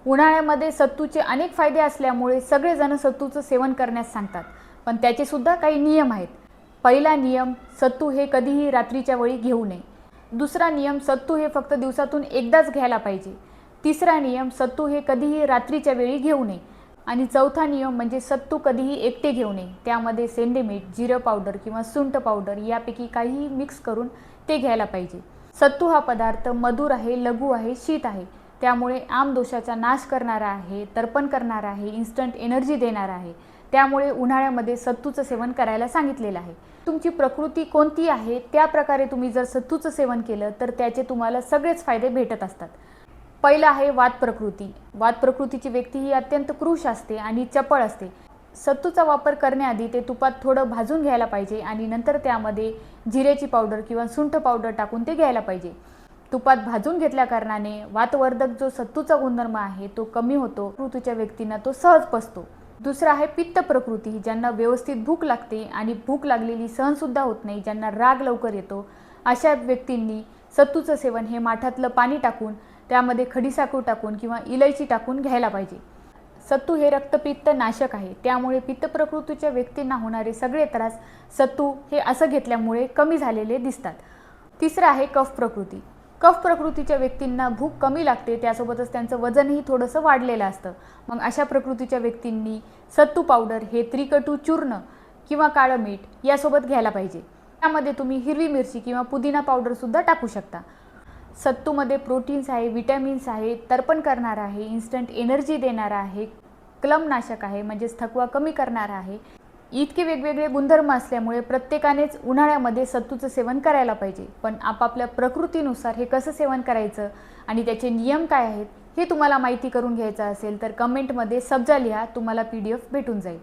उन्हाळ्यामध्ये सत्तूचे अनेक फायदे असल्यामुळे सगळेजण सत्तूचं सेवन करण्यास सांगतात, पण त्याचे सुद्धा काही नियम आहेत. पहिला नियम, सत्तू हे कधीही रात्रीच्या वेळी घेऊ नये. दुसरा नियम, सत्तू हे फक्त दिवसातून एकदाच घ्यायला पाहिजे. तिसरा नियम, सत्तू हे कधीही रात्रीच्या वेळी घेऊ नये. आणि चौथा नियम म्हणजे सत्तू कधीही एकटे घेऊ नये. त्यामध्ये सेंधेमीठ, जिरं पावडर किंवा सुंठ पावडर यापैकी काहीही मिक्स करून ते घ्यायला पाहिजे. सत्तू हा पदार्थ मधुर आहे, लघु आहे, शीत आहे. त्यामुळे आमदोषाचा नाश करणारा आहे, तर्पण करणारा आहे, इन्स्टंट एनर्जी देणारा आहे. त्यामुळे उन्हाळ्यामध्ये सत्तूचं सेवन करायला सांगितलेलं आहे. तुमची प्रकृती कोणती आहे त्या प्रकारे तुम्ही जर सत्तूचं सेवन केलं तर त्याचे तुम्हाला सगळेच फायदे भेटत असतात. पहिला आहे वात प्रकृती. वात प्रकृतीची व्यक्ती ही अत्यंत कृश असते आणि चपळ असते. सत्तूचा वापर करण्याआधी ते तुपात थोडं भाजून घ्यायला पाहिजे आणि नंतर त्यामध्ये जिऱ्याची पावडर किंवा सुंठ पावडर टाकून ते घ्यायला पाहिजे. तुपात भाजून घेतल्या कारणाने वातवर्धक जो सत्तूचा गुणधर्म आहे तो कमी होतो. प्रकृतीच्या व्यक्तींना तो सहज पचतो. दुसरा आहे पित्त प्रकृती. ज्यांना व्यवस्थित भूक लागते आणि भूक लागलेली सहनसुद्धा होत नाही, ज्यांना राग लवकर येतो, अशा व्यक्तींनी सत्तूचं सेवन हे माठातलं पाणी टाकून त्यामध्ये खडीसाखर टाकून किंवा इलायची टाकून घ्यायला पाहिजे. सत्तू हे रक्तपित्त नाशक आहे. त्यामुळे पित्त प्रकृतीच्या व्यक्तींना होणारे सगळे त्रास सत्तू हे असं घेतल्यामुळे कमी झालेले दिसतात. तिसरं आहे कफ प्रकृती. कफ प्रकृतीच्या व्यक्तींना भूक कमी लागते, त्यासोबतच त्यांचं वजनही थोडंसं वाढलेलं असतं. मग अशा प्रकृतीच्या व्यक्तींनी सत्तू पावडर हे त्रिकटू चूर्ण किंवा काळं मीठ यासोबत घ्यायला पाहिजे. त्यामध्ये तुम्ही हिरवी मिरची किंवा पुदिना पावडरसुद्धा टाकू शकता. सत्तूमध्ये प्रोटीन्स आहे, विटॅमिन्स आहे, तर्पण करणारा आहे, इन्स्टंट एनर्जी देणारा आहे, क्लमनाशक आहे म्हणजेच थकवा कमी करणारा आहे. इतके वेगवेगळे गुणधर्म असल्यामुळे प्रत्येकानेच उन्हाळ्यामध्ये सत्तूचं सेवन करायला पाहिजे. पण आपापल्या प्रकृतीनुसार हे कसं सेवन करायचं आणि त्याचे नियम काय आहेत हे तुम्हाला माहिती करून घ्यायचं असेल तर कमेंटमध्ये सब्जा लिहा, तुम्हाला PDF भेटून जाईल.